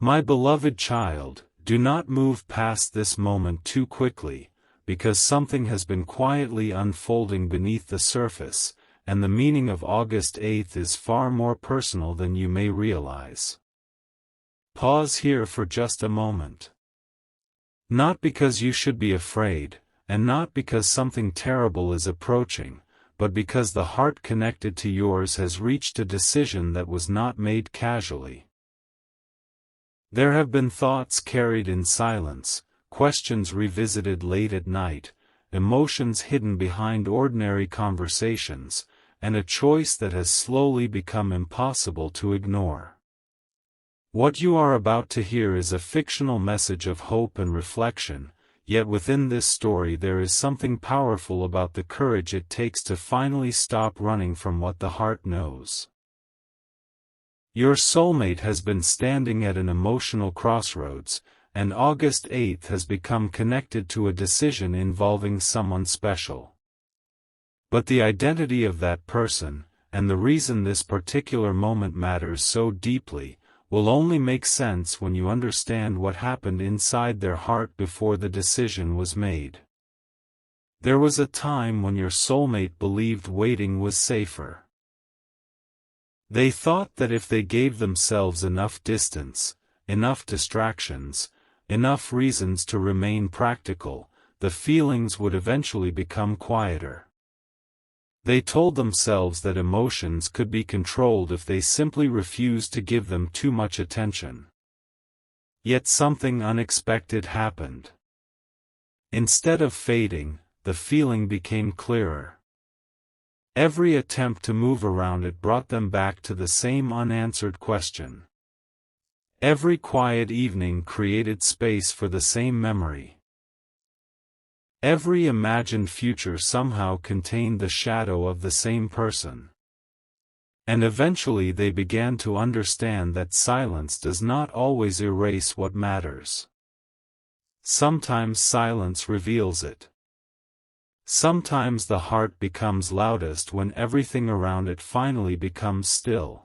My beloved child, do not move past this moment too quickly, because something has been quietly unfolding beneath the surface, and the meaning of August 8th is far more personal than you may realize. Pause here for just a moment. Not because you should be afraid, and not because something terrible is approaching, but because the heart connected to yours has reached a decision that was not made casually. There have been thoughts carried in silence, questions revisited late at night, emotions hidden behind ordinary conversations, and a choice that has slowly become impossible to ignore. What you are about to hear is a fictional message of hope and reflection, yet within this story there is something powerful about the courage it takes to finally stop running from what the heart knows. Your soulmate has been standing at an emotional crossroads, and August 8th has become connected to a decision involving someone special. But the identity of that person, and the reason this particular moment matters so deeply, will only make sense when you understand what happened inside their heart before the decision was made. There was a time when your soulmate believed waiting was safer. They thought that if they gave themselves enough distance, enough distractions, enough reasons to remain practical, the feelings would eventually become quieter. They told themselves that emotions could be controlled if they simply refused to give them too much attention. Yet something unexpected happened. Instead of fading, the feeling became clearer. Every attempt to move around it brought them back to the same unanswered question. Every quiet evening created space for the same memory. Every imagined future somehow contained the shadow of the same person. And eventually they began to understand that silence does not always erase what matters. Sometimes silence reveals it. Sometimes the heart becomes loudest when everything around it finally becomes still.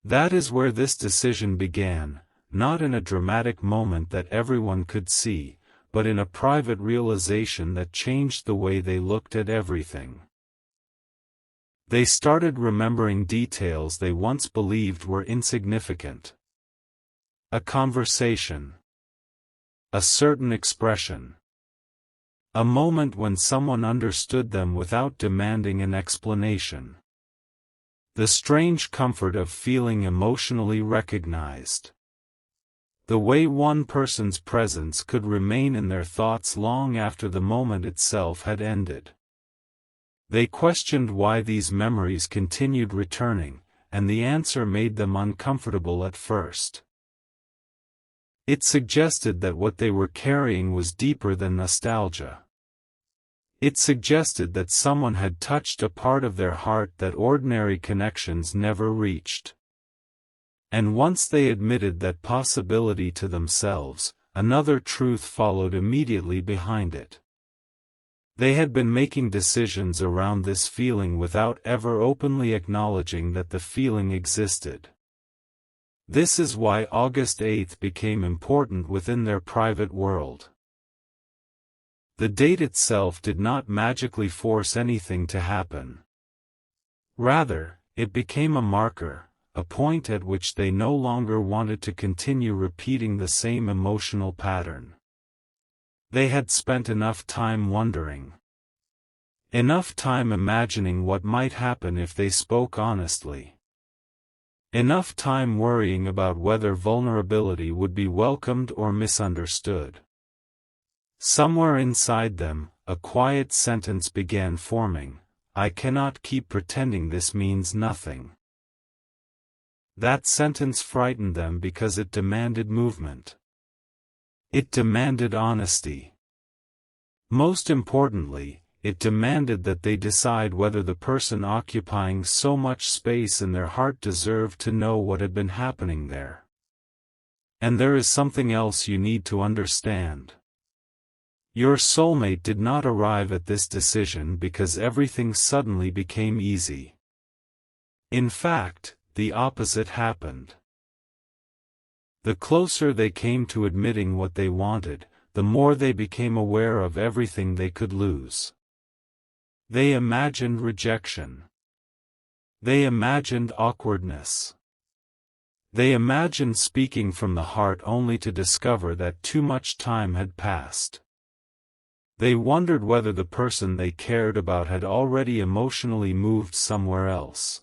That is where this decision began, not in a dramatic moment that everyone could see, but in a private realization that changed the way they looked at everything. They started remembering details they once believed were insignificant. A conversation. A certain expression. A moment when someone understood them without demanding an explanation. The strange comfort of feeling emotionally recognized. The way one person's presence could remain in their thoughts long after the moment itself had ended. They questioned why these memories continued returning, and the answer made them uncomfortable at first. It suggested that what they were carrying was deeper than nostalgia. It suggested that someone had touched a part of their heart that ordinary connections never reached. And once they admitted that possibility to themselves, another truth followed immediately behind it. They had been making decisions around this feeling without ever openly acknowledging that the feeling existed. This is why August 8th became important within their private world. The date itself did not magically force anything to happen. Rather, it became a marker, a point at which they no longer wanted to continue repeating the same emotional pattern. They had spent enough time wondering. Enough time imagining what might happen if they spoke honestly. Enough time worrying about whether vulnerability would be welcomed or misunderstood. Somewhere inside them, a quiet sentence began forming: "I cannot keep pretending this means nothing." That sentence frightened them because it demanded movement. It demanded honesty. Most importantly, it demanded that they decide whether the person occupying so much space in their heart deserved to know what had been happening there. And there is something else you need to understand. Your soulmate did not arrive at this decision because everything suddenly became easy. In fact, the opposite happened. The closer they came to admitting what they wanted, the more they became aware of everything they could lose. They imagined rejection. They imagined awkwardness. They imagined speaking from the heart only to discover that too much time had passed. They wondered whether the person they cared about had already emotionally moved somewhere else.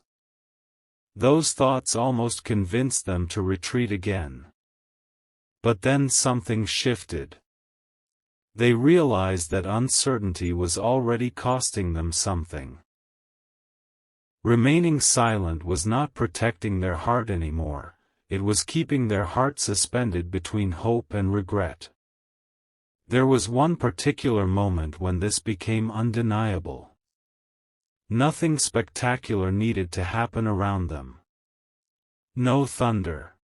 Those thoughts almost convinced them to retreat again. But then something shifted. They realized that uncertainty was already costing them something. Remaining silent was not protecting their heart anymore, it was keeping their heart suspended between hope and regret. There was one particular moment when this became undeniable. Nothing spectacular needed to happen around them. No thunder.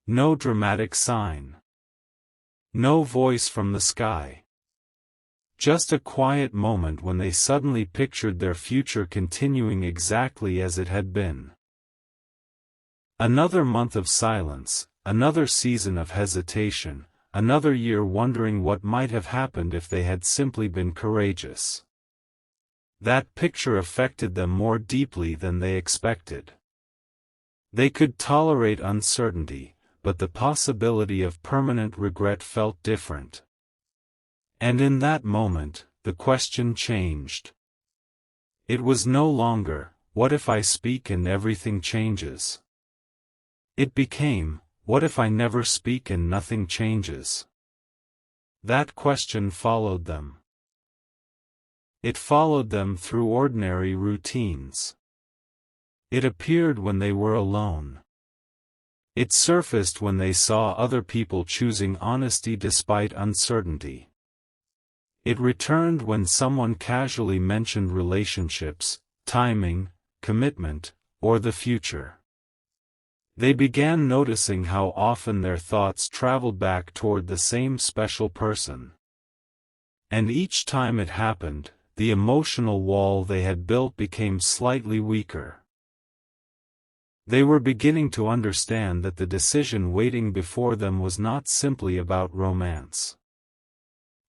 No dramatic sign. No voice from the sky. Just a quiet moment when they suddenly pictured their future continuing exactly as it had been. Another month of silence, another season of hesitation, another year wondering what might have happened if they had simply been courageous. That picture affected them more deeply than they expected. They could tolerate uncertainty, but the possibility of permanent regret felt different. And in that moment, the question changed. It was no longer, what if I speak and everything changes? It became, what if I never speak and nothing changes? That question followed them. It followed them through ordinary routines. It appeared when they were alone. It surfaced when they saw other people choosing honesty despite uncertainty. It returned when someone casually mentioned relationships, timing, commitment, or the future. They began noticing how often their thoughts traveled back toward the same special person. And each time it happened, the emotional wall they had built became slightly weaker. They were beginning to understand that the decision waiting before them was not simply about romance.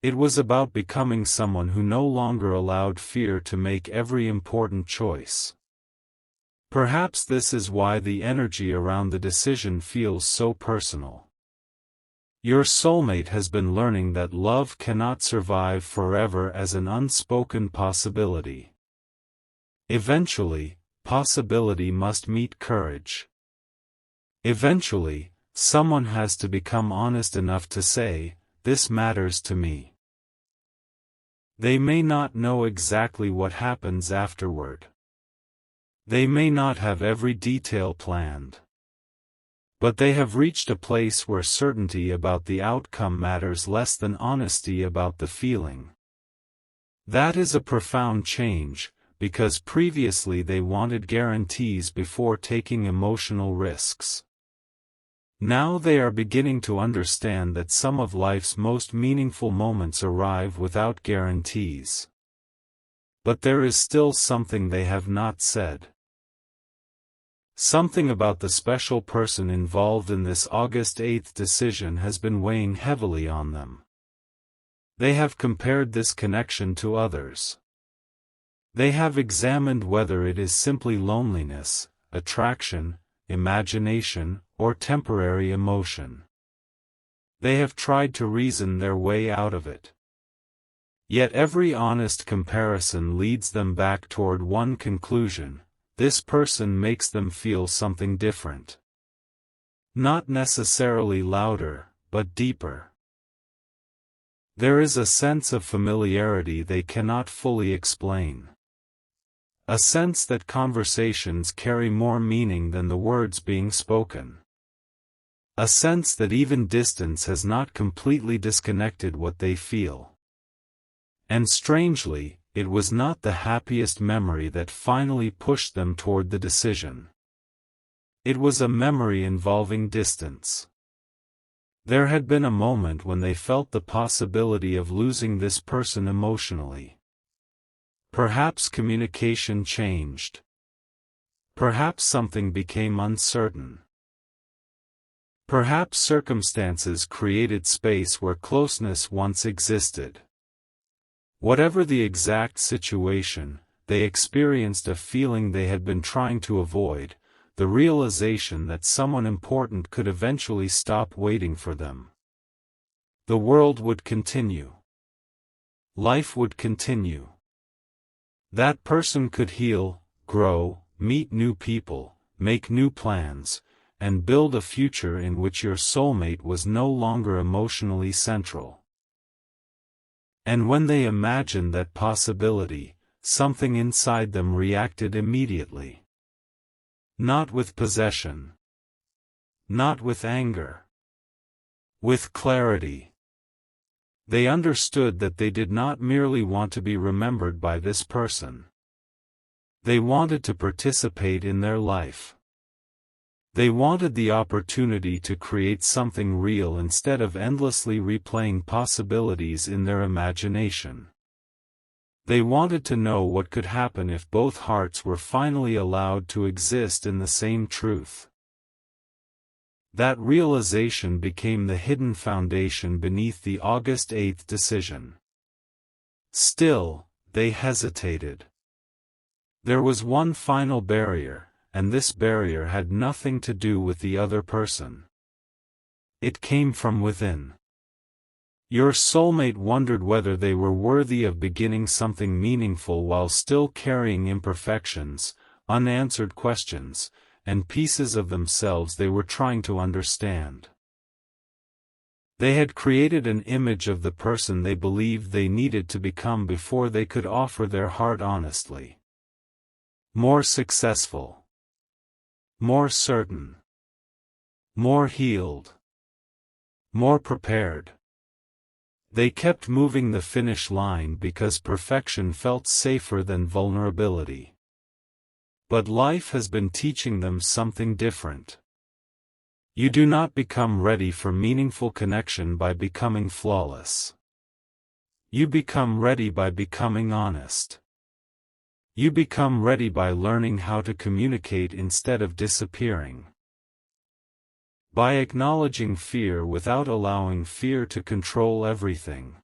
It was about becoming someone who no longer allowed fear to make every important choice. Perhaps this is why the energy around the decision feels so personal. Your soulmate has been learning that love cannot survive forever as an unspoken possibility. Eventually, possibility must meet courage. Eventually, someone has to become honest enough to say, "This matters to me." They may not know exactly what happens afterward. They may not have every detail planned. But they have reached a place where certainty about the outcome matters less than honesty about the feeling. That is a profound change, because previously they wanted guarantees before taking emotional risks. Now they are beginning to understand that some of life's most meaningful moments arrive without guarantees. But there is still something they have not said. Something about the special person involved in this August 8th decision has been weighing heavily on them. They have compared this connection to others. They have examined whether it is simply loneliness, attraction, imagination, or temporary emotion. They have tried to reason their way out of it. Yet every honest comparison leads them back toward one conclusion: this person makes them feel something different. Not necessarily louder, but deeper. There is a sense of familiarity they cannot fully explain. A sense that conversations carry more meaning than the words being spoken. A sense that even distance has not completely disconnected what they feel. And strangely, it was not the happiest memory that finally pushed them toward the decision. It was a memory involving distance. There had been a moment when they felt the possibility of losing this person emotionally. Perhaps communication changed. Perhaps something became uncertain. Perhaps circumstances created space where closeness once existed. Whatever the exact situation, they experienced a feeling they had been trying to avoid, the realization that someone important could eventually stop waiting for them. The world would continue. Life would continue. That person could heal, grow, meet new people, make new plans, and build a future in which your soulmate was no longer emotionally central. And when they imagined that possibility, something inside them reacted immediately. Not with possession. Not with anger. With clarity. They understood that they did not merely want to be remembered by this person. They wanted to participate in their life. They wanted the opportunity to create something real instead of endlessly replaying possibilities in their imagination. They wanted to know what could happen if both hearts were finally allowed to exist in the same truth. That realization became the hidden foundation beneath the August 8th decision. Still, they hesitated. There was one final barrier, and this barrier had nothing to do with the other person. It came from within. Your soulmate wondered whether they were worthy of beginning something meaningful while still carrying imperfections, unanswered questions, and pieces of themselves they were trying to understand. They had created an image of the person they believed they needed to become before they could offer their heart honestly. More successful. More certain. More healed. More prepared. They kept moving the finish line because perfection felt safer than vulnerability. But life has been teaching them something different. You do not become ready for meaningful connection by becoming flawless. You become ready by becoming honest. You become ready by learning how to communicate instead of disappearing. By acknowledging fear without allowing fear to control everything.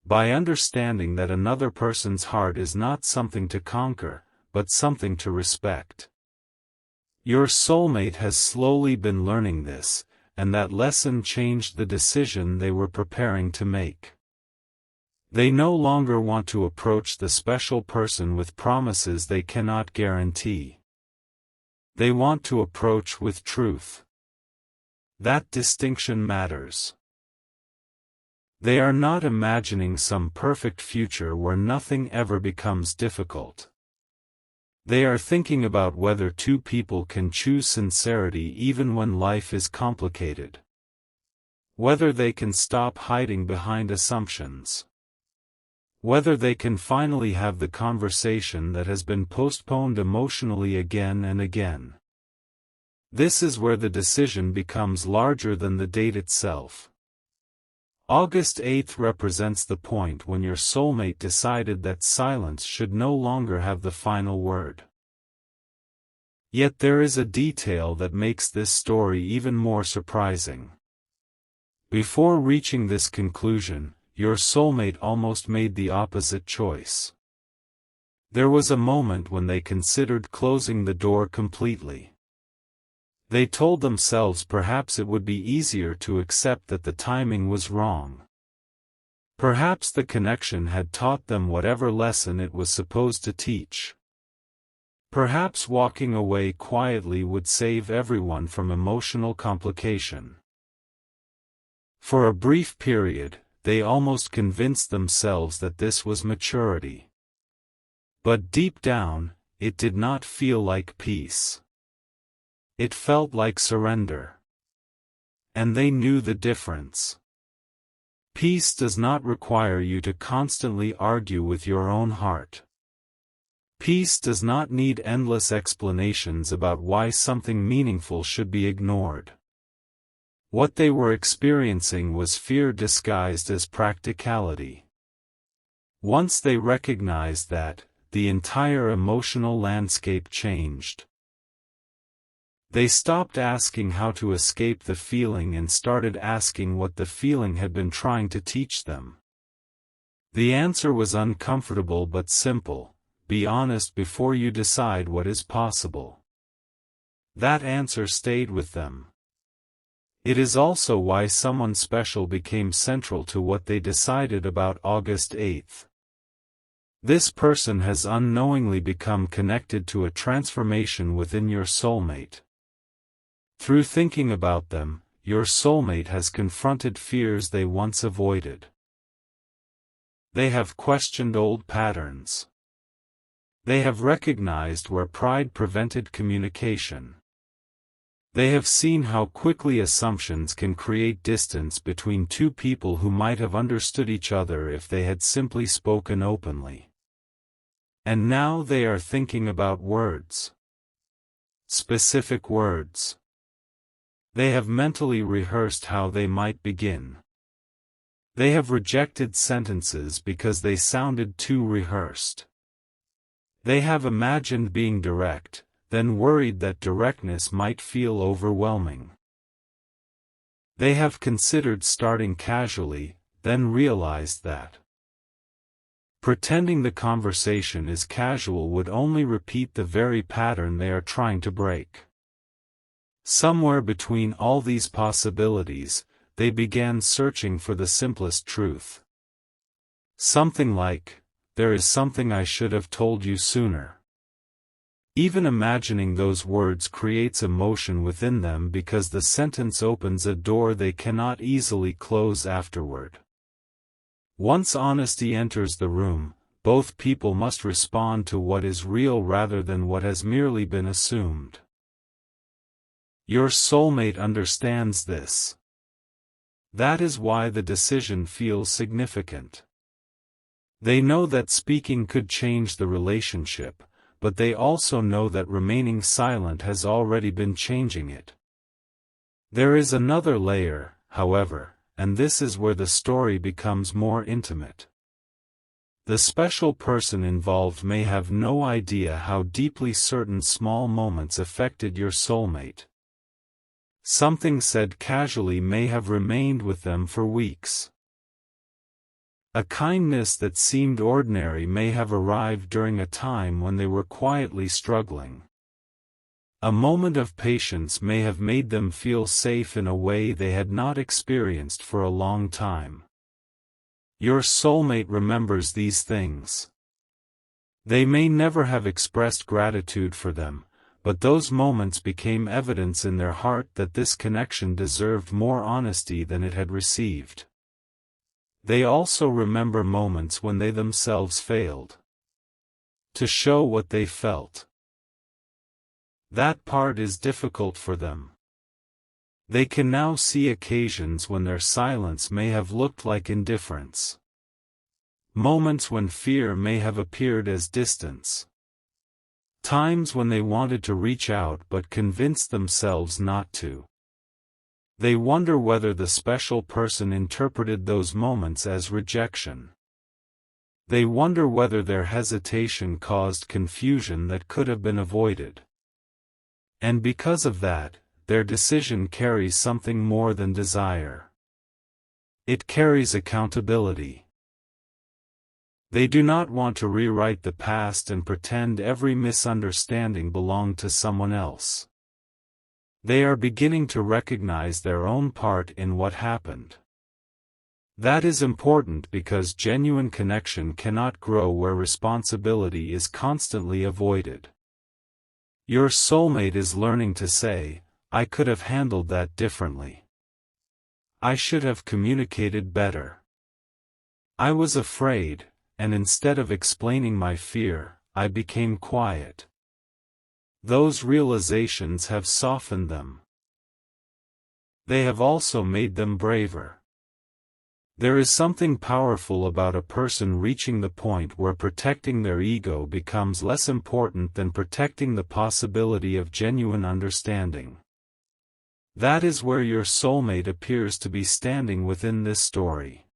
By understanding that another person's heart is not something to conquer, but something to respect. Your soulmate has slowly been learning this, and that lesson changed the decision they were preparing to make. They no longer want to approach the special person with promises they cannot guarantee. They want to approach with truth. That distinction matters. They are not imagining some perfect future where nothing ever becomes difficult. They are thinking about whether two people can choose sincerity even when life is complicated. Whether they can stop hiding behind assumptions. Whether they can finally have the conversation that has been postponed emotionally again and again. This is where the decision becomes larger than the date itself. August 8th represents the point when your soulmate decided that silence should no longer have the final word. Yet there is a detail that makes this story even more surprising. Before reaching this conclusion, your soulmate almost made the opposite choice. There was a moment when they considered closing the door completely. They told themselves perhaps it would be easier to accept that the timing was wrong. Perhaps the connection had taught them whatever lesson it was supposed to teach. Perhaps walking away quietly would save everyone from emotional complication. For a brief period, they almost convinced themselves that this was maturity. But deep down, it did not feel like peace. It felt like surrender. And they knew the difference. Peace does not require you to constantly argue with your own heart. Peace does not need endless explanations about why something meaningful should be ignored. What they were experiencing was fear disguised as practicality. Once they recognized that, the entire emotional landscape changed. They stopped asking how to escape the feeling and started asking what the feeling had been trying to teach them. The answer was uncomfortable but simple: be honest before you decide what is possible. That answer stayed with them. It is also why someone special became central to what they decided about August 8th. This person has unknowingly become connected to a transformation within your soulmate. Through thinking about them, your soulmate has confronted fears they once avoided. They have questioned old patterns. They have recognized where pride prevented communication. They have seen how quickly assumptions can create distance between two people who might have understood each other if they had simply spoken openly. And now they are thinking about words. Specific words. They have mentally rehearsed how they might begin. They have rejected sentences because they sounded too rehearsed. They have imagined being direct, then worried that directness might feel overwhelming. They have considered starting casually, then realized that pretending the conversation is casual would only repeat the very pattern they are trying to break. Somewhere between all these possibilities, they began searching for the simplest truth. Something like, "There is something I should have told you sooner." Even imagining those words creates emotion within them because the sentence opens a door they cannot easily close afterward. Once honesty enters the room, both people must respond to what is real rather than what has merely been assumed. Your soulmate understands this. That is why the decision feels significant. They know that speaking could change the relationship, but they also know that remaining silent has already been changing it. There is another layer, however, and this is where the story becomes more intimate. The special person involved may have no idea how deeply certain small moments affected your soulmate. Something said casually may have remained with them for weeks. A kindness that seemed ordinary may have arrived during a time when they were quietly struggling. A moment of patience may have made them feel safe in a way they had not experienced for a long time. Your soulmate remembers these things. They may never have expressed gratitude for them, but those moments became evidence in their heart that this connection deserved more honesty than it had received. They also remember moments when they themselves failed to show what they felt. That part is difficult for them. They can now see occasions when their silence may have looked like indifference. Moments when fear may have appeared as distance. Times when they wanted to reach out but convinced themselves not to. They wonder whether the special person interpreted those moments as rejection. They wonder whether their hesitation caused confusion that could have been avoided. And because of that, their decision carries something more than desire. It carries accountability. They do not want to rewrite the past and pretend every misunderstanding belonged to someone else. They are beginning to recognize their own part in what happened. That is important because genuine connection cannot grow where responsibility is constantly avoided. Your soulmate is learning to say, "I could have handled that differently. I should have communicated better. I was afraid, and instead of explaining my fear, I became quiet." Those realizations have softened them. They have also made them braver. There is something powerful about a person reaching the point where protecting their ego becomes less important than protecting the possibility of genuine understanding. That is where your soulmate appears to be standing within this story.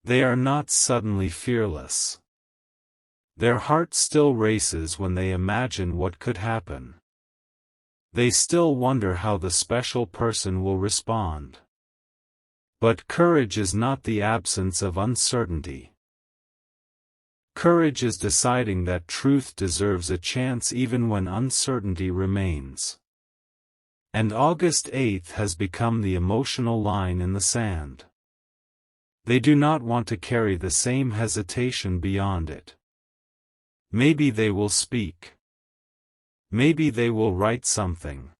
They are not suddenly fearless. Their heart still races when they imagine what could happen. They still wonder how the special person will respond. But courage is not the absence of uncertainty. Courage is deciding that truth deserves a chance even when uncertainty remains. And August 8th has become the emotional line in the sand. They do not want to carry the same hesitation beyond it. Maybe they will speak. Maybe they will write something.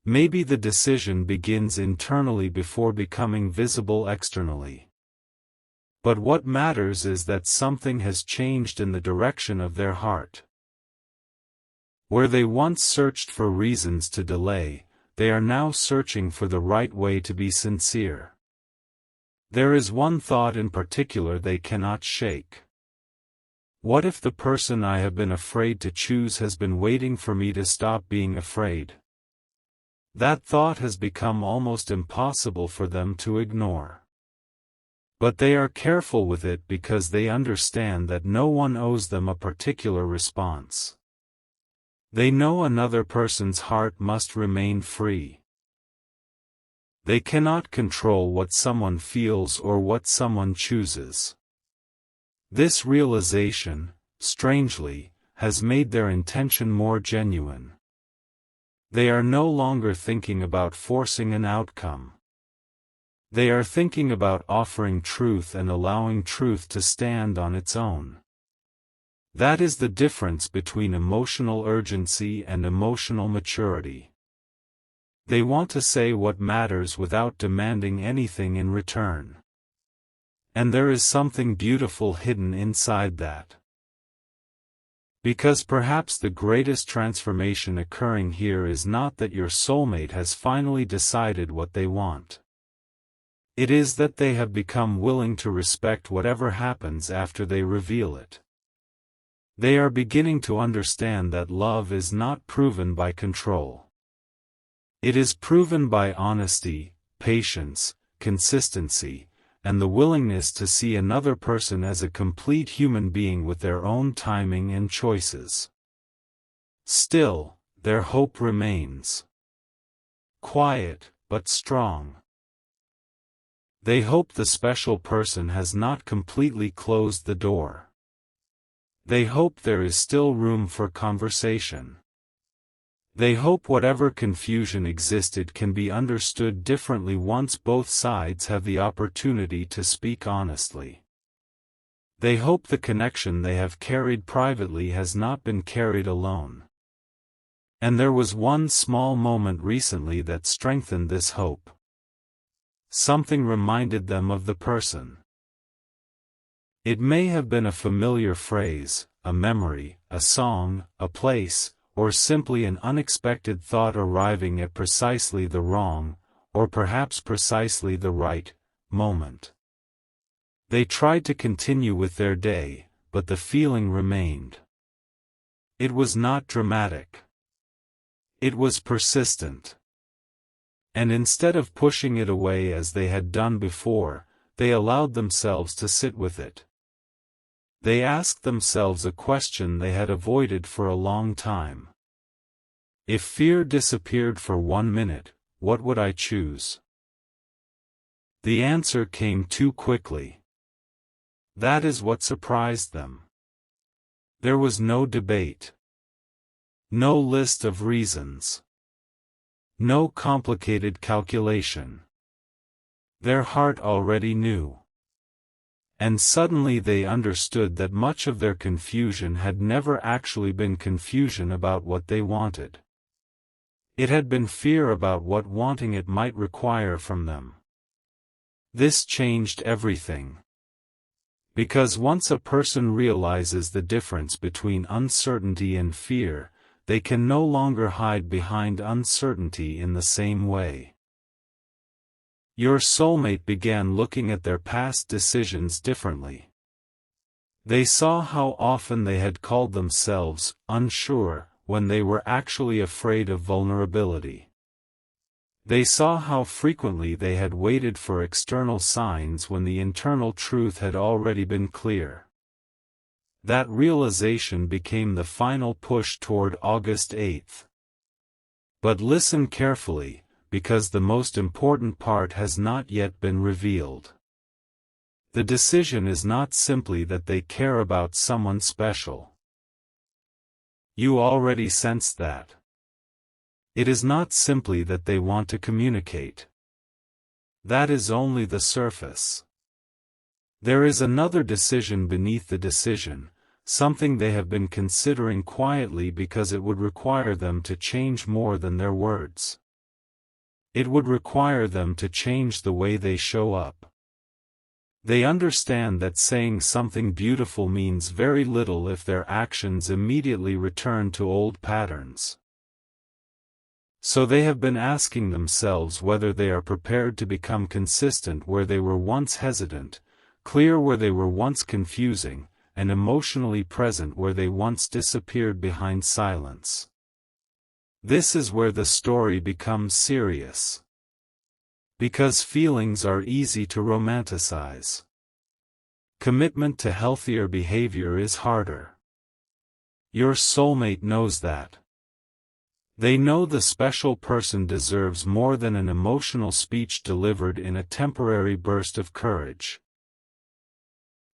Maybe the decision begins internally before becoming visible externally. But what matters is that something has changed in the direction of their heart. Where they once searched for reasons to delay, they are now searching for the right way to be sincere. There is one thought in particular they cannot shake. What if the person I have been afraid to choose has been waiting for me to stop being afraid? That thought has become almost impossible for them to ignore. But they are careful with it because they understand that no one owes them a particular response. They know another person's heart must remain free. They cannot control what someone feels or what someone chooses. This realization, strangely, has made their intention more genuine. They are no longer thinking about forcing an outcome. They are thinking about offering truth and allowing truth to stand on its own. That is the difference between emotional urgency and emotional maturity. They want to say what matters without demanding anything in return. And there is something beautiful hidden inside that. Because perhaps the greatest transformation occurring here is not that your soulmate has finally decided what they want. It is that they have become willing to respect whatever happens after they reveal it. They are beginning to understand that love is not proven by control. It is proven by honesty, patience, consistency, and the willingness to see another person as a complete human being with their own timing and choices. Still, their hope remains. Quiet, but strong. They hope the special person has not completely closed the door. They hope there is still room for conversation. They hope whatever confusion existed can be understood differently once both sides have the opportunity to speak honestly. They hope the connection they have carried privately has not been carried alone. And there was one small moment recently that strengthened this hope. Something reminded them of the person. It may have been a familiar phrase, a memory, a song, a place, or simply an unexpected thought arriving at precisely the wrong, or perhaps precisely the right, moment. They tried to continue with their day, but the feeling remained. It was not dramatic. It was persistent. And instead of pushing it away as they had done before, they allowed themselves to sit with it. They asked themselves a question they had avoided for a long time. If fear disappeared for 1 minute, what would I choose? The answer came too quickly. That is what surprised them. There was no debate. No list of reasons. No complicated calculation. Their heart already knew. And suddenly they understood that much of their confusion had never actually been confusion about what they wanted. It had been fear about what wanting it might require from them. This changed everything. Because once a person realizes the difference between uncertainty and fear, they can no longer hide behind uncertainty in the same way. Your soulmate began looking at their past decisions differently. They saw how often they had called themselves unsure when they were actually afraid of vulnerability. They saw how frequently they had waited for external signs when the internal truth had already been clear. That realization became the final push toward August 8th. But listen carefully, because the most important part has not yet been revealed. The decision is not simply that they care about someone special. You already sense that. It is not simply that they want to communicate. That is only the surface. There is another decision beneath the decision, something they have been considering quietly because it would require them to change more than their words. It would require them to change the way they show up. They understand that saying something beautiful means very little if their actions immediately return to old patterns. So they have been asking themselves whether they are prepared to become consistent where they were once hesitant, clear where they were once confusing, and emotionally present where they once disappeared behind silence. This is where the story becomes serious. Because feelings are easy to romanticize. Commitment to healthier behavior is harder. Your soulmate knows that. They know the special person deserves more than an emotional speech delivered in a temporary burst of courage.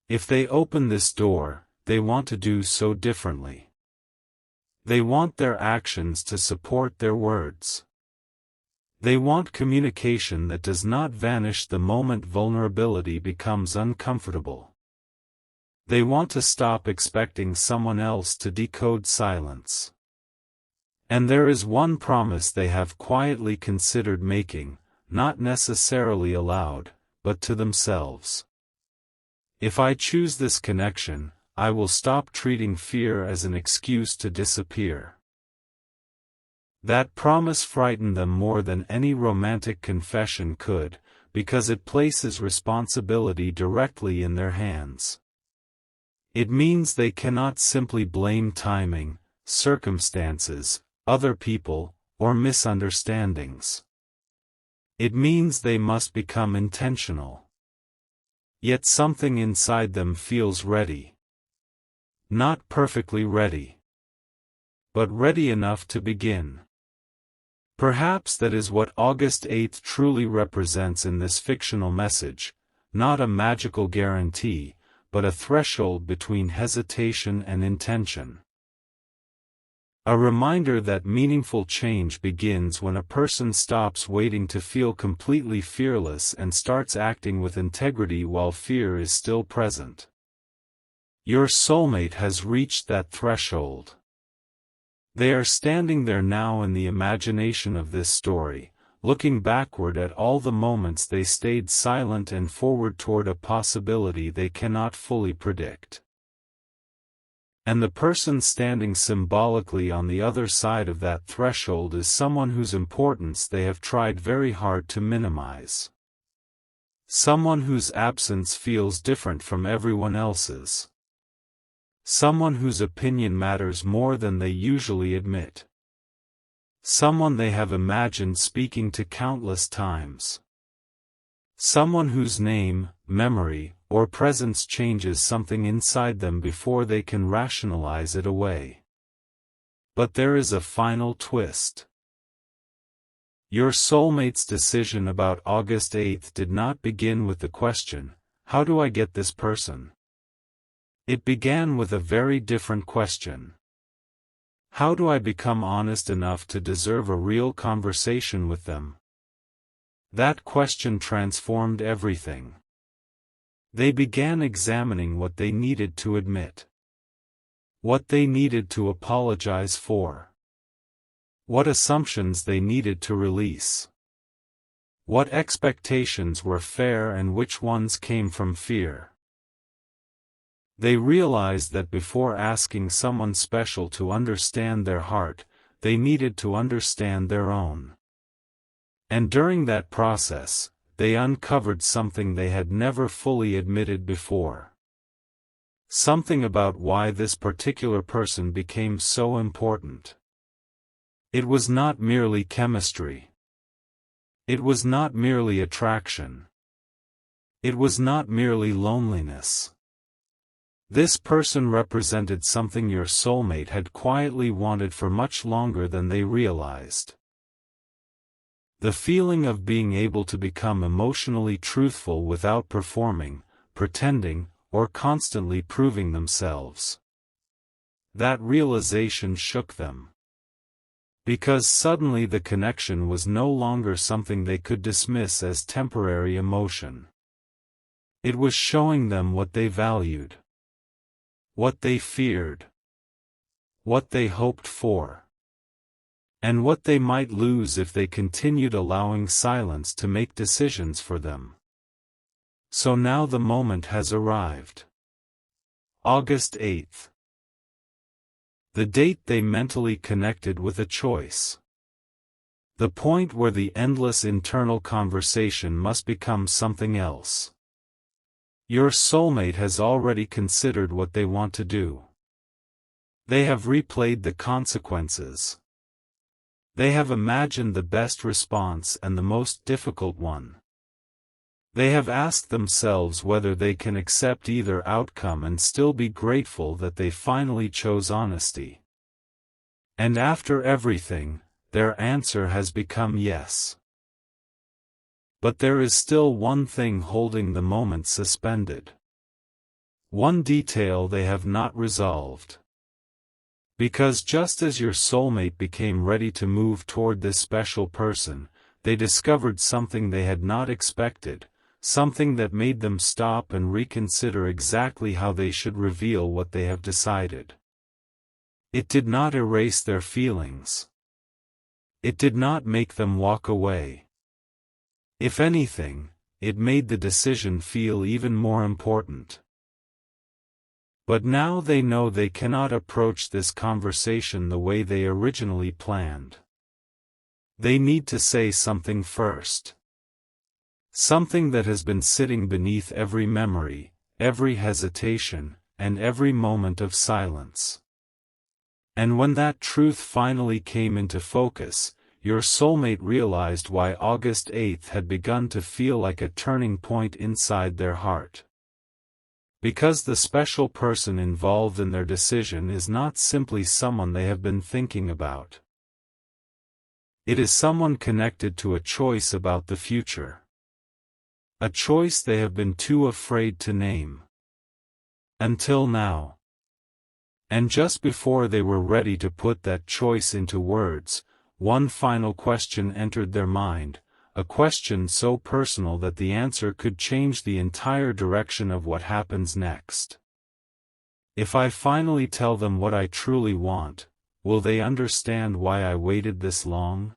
If they open this door, they want to do so differently. They want their actions to support their words. They want communication that does not vanish the moment vulnerability becomes uncomfortable. They want to stop expecting someone else to decode silence. And there is one promise they have quietly considered making, not necessarily aloud, but to themselves. If I choose this connection, I will stop treating fear as an excuse to disappear. That promise frightened them more than any romantic confession could, because it places responsibility directly in their hands. It means they cannot simply blame timing, circumstances, other people, or misunderstandings. It means they must become intentional. Yet something inside them feels ready. Not perfectly ready, but ready enough to begin. Perhaps that is what August 8th truly represents in this fictional message, not a magical guarantee, but a threshold between hesitation and intention. A reminder that meaningful change begins when a person stops waiting to feel completely fearless and starts acting with integrity while fear is still present. Your soulmate has reached that threshold. They are standing there now in the imagination of this story, looking backward at all the moments they stayed silent and forward toward a possibility they cannot fully predict. And the person standing symbolically on the other side of that threshold is someone whose importance they have tried very hard to minimize. Someone whose absence feels different from everyone else's. Someone whose opinion matters more than they usually admit. Someone they have imagined speaking to countless times. Someone whose name, memory, or presence changes something inside them before they can rationalize it away. But there is a final twist. Your soulmate's decision about August 8th did not begin with the question, "How do I get this person?" It began with a very different question. How do I become honest enough to deserve a real conversation with them? That question transformed everything. They began examining what they needed to admit. What they needed to apologize for. What assumptions they needed to release. What expectations were fair and which ones came from fear. They realized that before asking someone special to understand their heart, they needed to understand their own. And during that process, they uncovered something they had never fully admitted before. Something about why this particular person became so important. It was not merely chemistry. It was not merely attraction. It was not merely loneliness. This person represented something your soulmate had quietly wanted for much longer than they realized. The feeling of being able to become emotionally truthful without performing, pretending, or constantly proving themselves. That realization shook them. Because suddenly the connection was no longer something they could dismiss as temporary emotion. It was showing them what they valued, what they feared, what they hoped for, and what they might lose if they continued allowing silence to make decisions for them. So now the moment has arrived. August 8th. The date they mentally connected with a choice. The point where the endless internal conversation must become something else. Your soulmate has already considered what they want to do. They have replayed the consequences. They have imagined the best response and the most difficult one. They have asked themselves whether they can accept either outcome and still be grateful that they finally chose honesty. And after everything, their answer has become yes. But there is still one thing holding the moment suspended. One detail they have not resolved. Because just as your soulmate became ready to move toward this special person, they discovered something they had not expected. Something that made them stop and reconsider exactly how they should reveal what they have decided. It did not erase their feelings. It did not make them walk away. If anything, it made the decision feel even more important. But now they know they cannot approach this conversation the way they originally planned. They need to say something first. Something that has been sitting beneath every memory, every hesitation, and every moment of silence. And when that truth finally came into focus, your soulmate realized why August 8th had begun to feel like a turning point inside their heart. Because the special person involved in their decision is not simply someone they have been thinking about. It is someone connected to a choice about the future. A choice they have been too afraid to name. Until now. And just before they were ready to put that choice into words, one final question entered their mind, a question so personal that the answer could change the entire direction of what happens next. If I finally tell them what I truly want, will they understand why I waited this long?